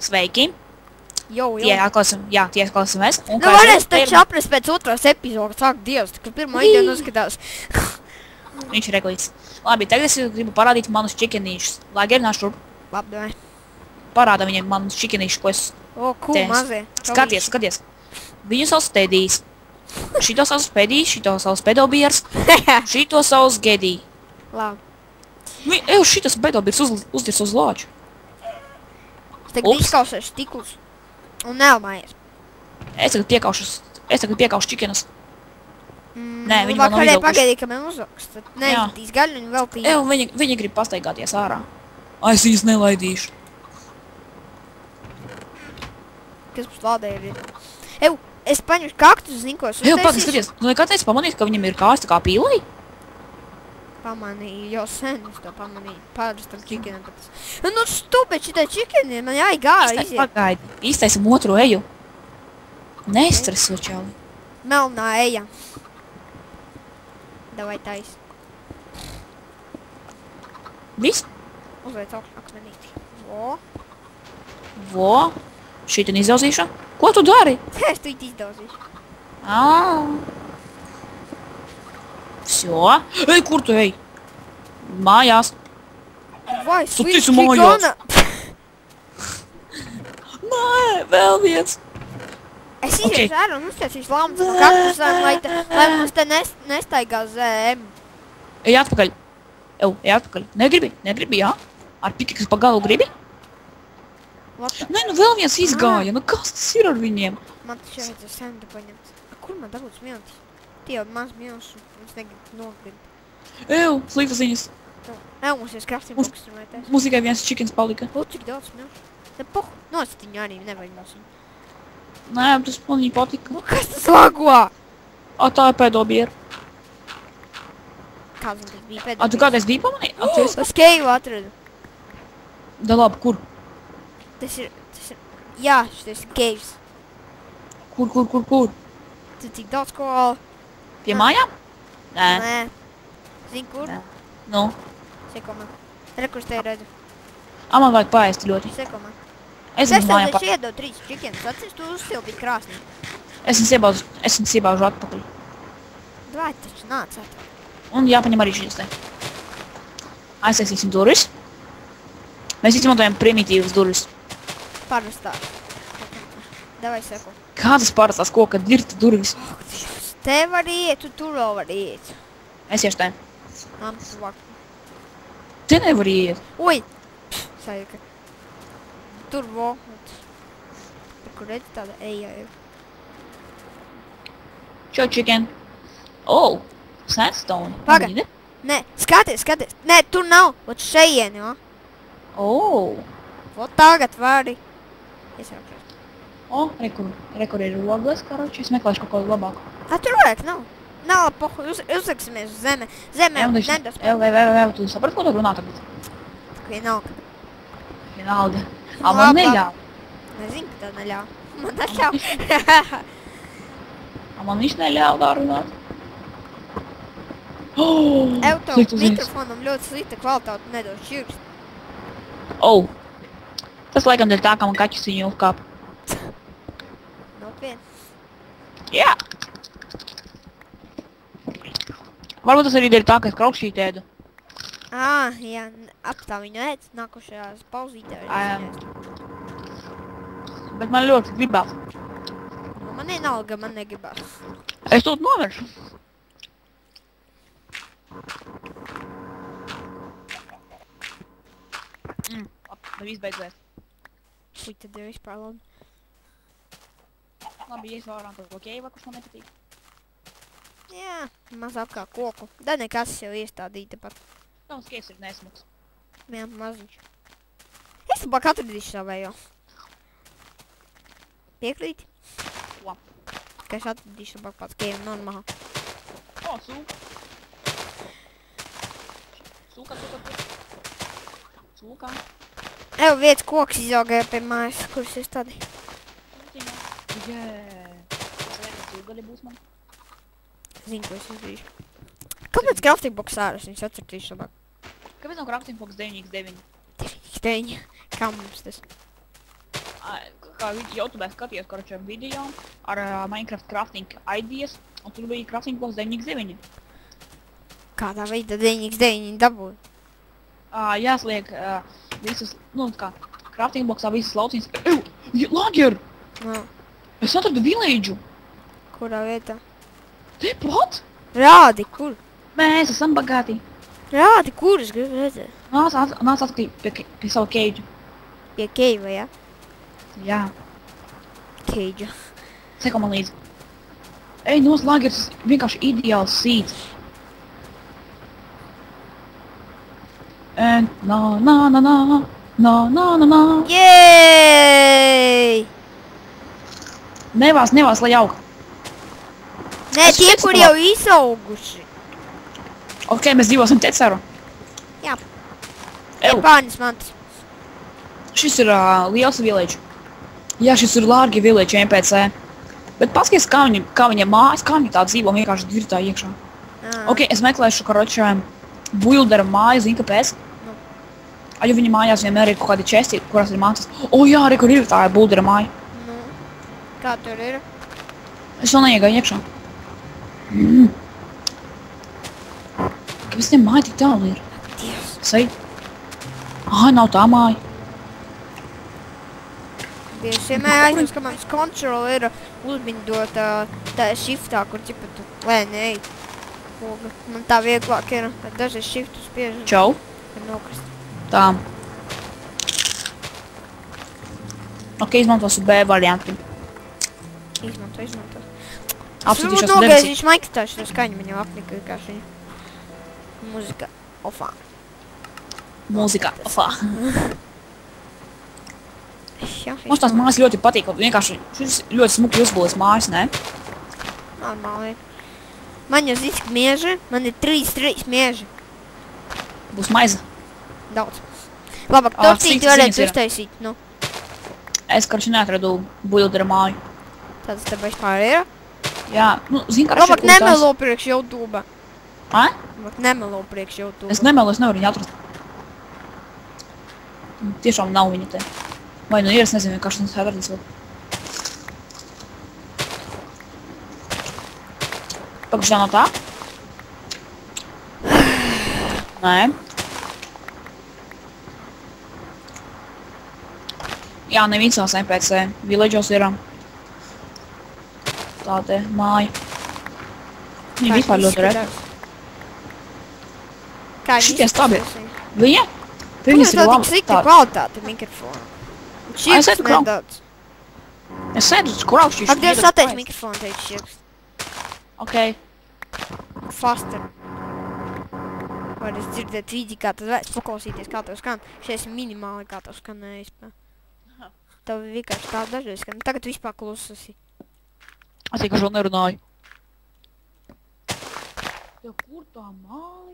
Sveiki! Jau. Tie atklāsimies. Nu varēs taču aprast pēc otros epizodes, sāk Dievs, ka pirmā ideja noskatās. Viņš ir eglīts. Labi, tagad es gribu parādīt manus čikenīšus. Lai gerināšu šurp. Labi, davai. Parāda viņiem manus čikenīšus, ko es... O, mazie. Skaties. Viņu sauc Tedijs. Šito sauc Pedijs, šito sauc Pedobiers. Šito sauc Gedī. Labi. Šitas Pedobiers uzdirs uz lāču. Es tagad izkaušēšu stiklus. Un nelamājies. Es tagad piekaušu čikenus. Nē, viņi vēl nav vakarē izauguši. pagaidīja, ka man uzaugs. Tad neizgatīs gaļu un vēl pīja. Viņi grib pastaigāties ārā. Es viņus nelaidīšu. Kas mums lādē ir? Es paņemšu kaktus, zinu, ko es uztaisīšu. Skaties, tu nekad esi pamanījis, ka viņam ir kājas tā kā pīlī? Pamanīju, jau sen es to pamanīju. Pārastam čikenam. Nu, stupid šitai čikeniem, man jāigā iziet. Pagaidi, iztaisim otru eju. Nestreso, čali. Melnā eja. Davai tais. Viss? Uzveic augšu akmenīti. Vo. Šitien izauzīšu. Ko tu dari? Es tu izdauzīšu. Всё. Ej, kur tu ej? Mājās. Vai, Tu sweet tici mājās? čikana. Nē, vēl viens. Es iziešu ārā un uztaisīšu lampas no kaktusām, lai mums te nestaigā zem. Ej atpakaļ. Ej atpakaļ. Negribi, jā? Ar pikikas pa galu gribi? Nē, nu vēl viens izgāja. Nu kas tas ir ar viņiem? Man taču jāiet ar sendu paņemt. Kur man dabūt smiltis? Tie jau maz milšu, mums negribu nogrimt. Sliktas ziņas. Mums ir krafting boxer vai tās. Mums tikai viens čikins palika. Cik daudz milšu. Te pohu, nosatiņu arī nevajag milšiņu. Nē, tas man viņa patika. Kas tas lago? Tā ir Pedobiera. Kāds man tas bija pēdējais? Tu kādreiz biji pamanīji? Es keju atradu. Da labi, kur? Tas ir, jā, šitais ir kejs. Kur? Tu tik daudz ko... Pie mājām? Nē. Nē. Zini, kur? Nu. Seko man. Rekurs te redzu. Man vajag paēst ļoti. Seko man. Es Es viņu tev mājām taču iedevu 3 čikenus, atceries, tu uzsildīji krāsnī. Es viņus iebāžu atpakaļ. Vai taču nāc atpakaļ. Un jāpaņem arī šīs te. Aiztaisīsim durvis. Mēs izmantojam primitīvas durvis. Parastā. Davai seko. Kādas parastās koka dirta durvis? Te var iet, tu tur vēl var iet. Es iešu te. Man tuvāk. Te nevar iet. Ui! Sajūka. Tur vo. Kur redzi tāda eja ir. Čo, chicken? Sandstone. Paga. Nē, skaties. Nē, tur nav. Ot šeien, jo. Ot tagad vari. Iesākšu. Rekur ir rogas, karoči. Es meklēšu kaut ko labāku. Tur vajag, nav. Nav pohu, uzliksimies uz zeme. Zeme, nedas. Tu saprati, ko tu runā tagad? Vienalga. Vienalga. Man neļauj. Nezinu, ka tev neļauj. Man neļauj. Man viņš neļauj tā runāt. Tev mikrofonam ļoti slikta kvalitāte nedod šķirst. Tas laikam dēļ tā, ka man kaķis viņu uzkāpa. Nopietni. Jā. Varbūt tas arī dēļ tā, ka es kraukšīt ēdu. Jā, apstā viņu ēd, nākošajās pauzītē arī ēst. Bet man ļoti gribās. Man vienalga, man negribās. Es to noveršu. Labi, viss beidzēs. Ui, tad jau vispār labi. Labi, ja es vairāk to keiva, kurš man nepatīk. Jā, mazāk kā koku. Da nekas jau iestādīja tepat. Tavs keivs ir nesmuks. Jā, maziņš. Es labāk atradīšu savējo. Piekrīti? Ko? Ka es atradīšu labāk pats keivu normāli. Sūka. Sūka. Viens koks izaugāja pie mājas, kurš iestādīja. Sūgali būs man. Zinu, ko es izdarīšu. Kāpēc crafting box ārā? Es viņus atcertīšu labāk. Kāpēc nav crafting box 9x9? 9x9. Kā mums tas? kā YouTube skatījos, koročiem video ar Minecraft crafting ideas, un tur bija crafting bloks 9x9. Kādā veidā 9x9 dabūja? Jāsliek visas, nu, kā crafting bloksā visas lauciņas. Lager! Es atradu village-u. Kurā vietā? Tepat? Rādi, kur? Mēs esam bagāti. Rādi, kur es gribu redzēt? Nāc atkal pie savu keidžu. Pie Keiva, ja? Jā. Keidža. Seko man līdzi. Ej, Lagers vienkārši ideāls seeds. And na. Jej! Nevās, lai aug. Nē, Es tie, šeit kur savā- jau izauguši. Ok, mēs dzīvosim Teceru. Jā. Ew. Pānis mantis. Šis ir liels village. Jā, šis ir Lārgi village NPC. Bet paskaties, kā viņa mājas, kā viņa tā dzīvo vienkārši dirzā iekšā. Ok, es meklēšu, karočā, buildera māju, zini, kāpēc? Jo viņa mājās vienmēr ir kaut kādi česti, kurās ir mācas. Jā, arī kur ir tā buildera māja. Nu, kā tur ir? Es vēl neiegāju iekšā. Kāpēc tiem māja tik tālu ir? Dievs. Sai? Nav tā māja. Dievs, vienmēr aizjūs, ka mans control ir uzbindot tā shiftā, kur ķipa tu lēni ej. Poga. Man tā vieglāk ir, bet dažreiz shiftu spiežu. Čau. Ir nokrist. Tā. Ok, izmantosu B varianti. Izmanto. Apskatīšos Varbūt debesī. nogaizīšu Microsoft šo skaņu, man jau apnika vienkārši viņa. Muzika. Ofā. Mūzika. Ofā. Jā, Mums tās mājas ļoti patīk. Vienkārši šis ļoti smuki uzbūvēts mājas, ne? normāli. Man jau zisk mieži, man ir 3 mieži. Būs maize. Daudz. Labāk, Cik tortīti tas varētu ziņas ir? uztaisīt, nu. Es, karši, neatradu buildera māju. Tāds te vispār ir. Jā, nu, zini, karši, Labāk nemelo priekš YouTube. Labāk nemelo priekš YouTube. Es nemelu, es nevaru viņu atrast. Tiešām nav viņa te. Vai nu ir, es nezinu, vienkārši tas atradis vēl. Pagaidzi, tā nav tā? Nē. Jā, ne visās NPC. Village'os ir tā te māja. Viņa vispār ļoti reta. Kā Šitie stabi. izskatās? Viņa? Viņas Viņas ir tā labi. tik slikta kvalitāte mikrofona. Šieks aiziet prom. nedaudz. Es sēdu uz kraukšķīšu. Ak, Dievs, atteic mikrofonu, teicu šieks. Ok. Faster. Var es dzirdēt vīdi, kā tas vērts, paklausīties, kā tev skan. Šies minimāli, kā tev skanējas. Tev vienkārši tā dažreiz skan. Tagad vispār klususi. Es vienkārši vēl nerunāju. Tev kur tā māja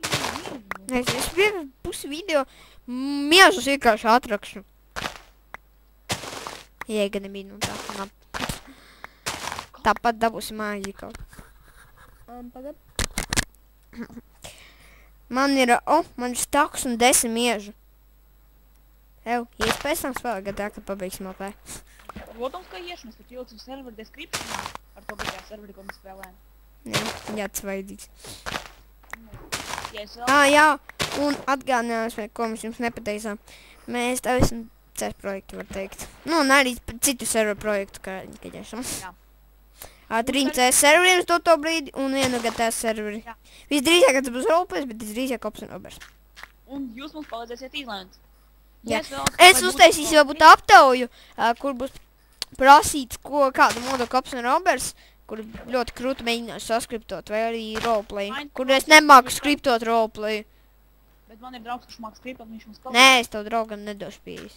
ir? Es pie pusi video miežus vienkārši atrakšu. Jēga nebija, nu tā. Tāpat dabūsi māji kaut. Pagad. Man ir, man ir staks un 10 miežu. Ev, ies pēc tam spēlē gadā, kad pabeigsim OP. Protams, ka iešu, mēs pat ieliksim serveru descriptionā ar to, ka serveri, ko mēs spēlējam. Jā, atsvaidīgs. Ja es vēl... Jā, un atgādinājums, ko mēs jums nepateicām. Mēs tev esam CS projektu, var teikt. Nu, un arī citu serveru projektu, kā esam. Jā. 3 CS serveriem uz to brīdi un 1 GTS serveri. Jā. Visdrīzāk, kad tas būs roleplays, bet visdrīzāk Ops un Obers. Un jūs mums palīdzēsiet izlēmt. Jā. Es uztaisīšu varbūt aptauju, kur būs prasīts, kādu modu Ops un Obers, kur ļoti krūti mēģināšu saskriptot, vai arī roleplay, kur es nemāku skriptot roleplay. Bet man ir draugs, kurš māk skriptot, viņš mums palīdz. Nē, es tev draugam nedošu pieejas.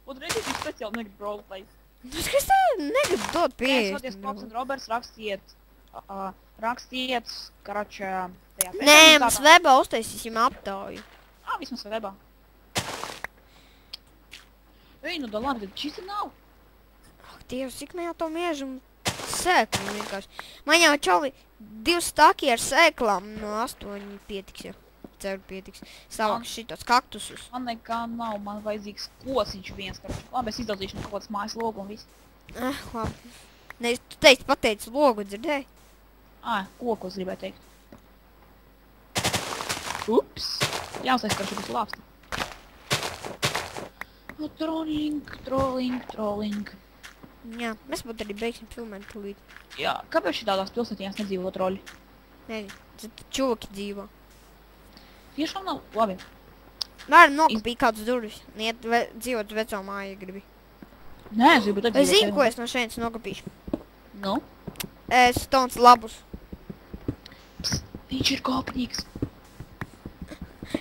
Un reizes viņš speciāli negrib roleplay. Es tev negribu dot Nē, pieejas. soties Ops un Roberts, rakstiet, karačā, tajā Nē, mums webā uztaisīsim aptauju. Vismaz webā. Ej, nu da labi, tad šis ir nav. Ak, Dievs, cik man jau to miežu un sēklu vienkārši. Man jau čali 2 staki ar sēklām no 8 pietiks jau. ceru pietiks. Savāks šitos kaktusus. Man nekā nav, man vajadzīgs kosiņš viens, karoči. Labi, es izdaldīšu no kaut kāds mājas logu un viss. Labi. Ne, tu pateici logu, dzirdēji? Koku es gribēju teikt. Ups! Jāuztais, karoči, būs lāpsti. Trolling. Jā, mēs būtu arī beigsim filmēt tūlīt. Jā, kāpēc šitādās pilsētiņās nedzīvo troļi? Nezinu, čūki dzīvo. Tiešām nav labi. Varam nokopīt kādus durvis, niet dzīvot veco māju, ja gribi. Nē, es gribu tad Es zinu, ko es no šeit nokopīšu. Nu? Stons labus. Psst, viņš ir gopnīgs.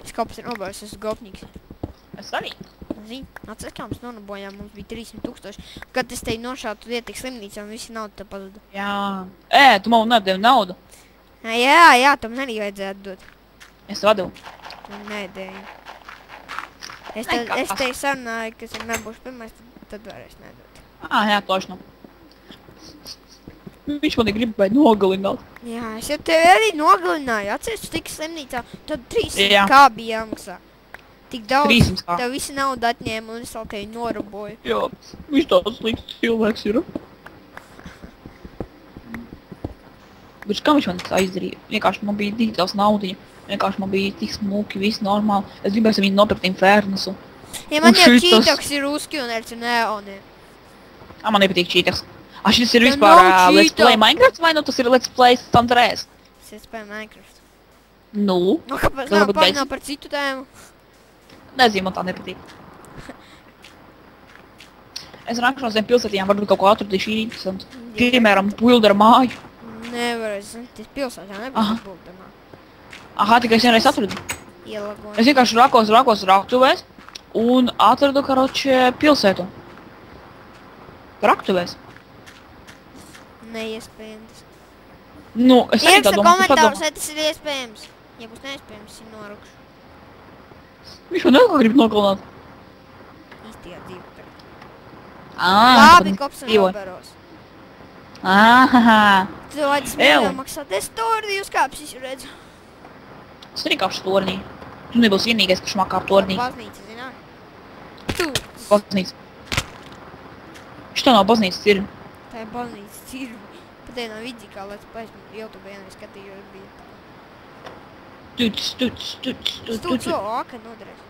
Es kāpēc ir nobājis, esmu gopnīgs. Es arī. Zini, atceries, kā mums nonabojām, mums bija 300 000. Kad es tevi nošātu ietik slimnīcā un visi naudu te pazuda. Jā. Tu man nedevi naudu. Jā, tam arī vajadzētu dot. Es vadu. Nedēju. Es tevi sarunāju, ka es nebūšu pirmais, tad varēs nedot. Jā, točno. Viņš mani gribēja nogalināt. Jā, es jau tevi arī nogalināju. Atceries, tu tiki slimnīcā, tad 300 kā bija jāmaksā. Tik daudz, 300. tev visi naudu atņēma un es vēl tevi noraboju. Jā, viņš tāds slikts cilvēks ir. Bet kā viņš man tā izdarīja? Vienkārši man bija tik daudz naudiņa. Vienkārši man bija tik smuki, viss normāli. Es gribēju viņu nopirkt Infernusu. Ja man jau čītoks ir uzkilnērts un neonē. Man nepatīk čītoks. Šis ir vispār Let's Play Minecraft vai nu tas ir Let's Play San Andreas? Es Let's Play Minecraft. Nu? Kāpēc nav pārnā par citu tēmu? Nezinu, man tā nepatīk. Es nākšu no zem pilsētījām, varbūt kaut ko atradīšu interesantu. Piemēram, Buildera māju. Nevar, es zinu, tas pilsētā nebūs Buildera māju. Tikai es vienreiz atradu. Ielagoju. Es vienkārši rakos raktuvēs un atradu, karoči, pilsētu. Raktuvēs. Neiespējams. Nu, es arī tā Ieraksta domāju, komentāros, vai tas ir iespējams. Ja būs neiespējams, es viņu norukšu. Viņš man neko grib nogalināt. Īstajā dzīvē. Labi, kops un roberos. Tu vajadzis mīļā maksāt. Es torni jūs kāpes visu redzu. Es arī kāpšu tornī. Tu nebūs vienīgais, kurš māk kāp tornī. Baznīca, zināt? Tu. Baznīca. Šitā nav baznīcas cirvi. Tā ir baznīca cirvi. Pat vienā vidī, kā Let's Play, YouTube vienai skatījos bija tā. Stūts vēl āka noderēs.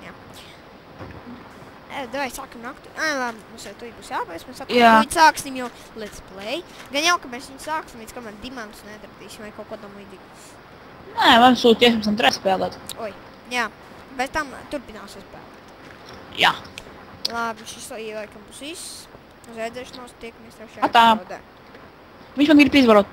Jā. Davai sākam naktu. Labi, mums jau tuji būs jāpēc, mēs sāksim jau Let's Play. Gan jau, ka mēs viņu sāksim, līdz kamēr dimantus nedardīsim vai kaut ko tam līdzīgu. Nē, man sūt tiešām San Andreas spēlēt. Oi, jā. Bez tam turpināsies spēlēt. Jā. Labi, šis laikam būs viss. Uz redzēšanos tiekamies jau šajā Atā. episodē. Viņš man grib izvarot.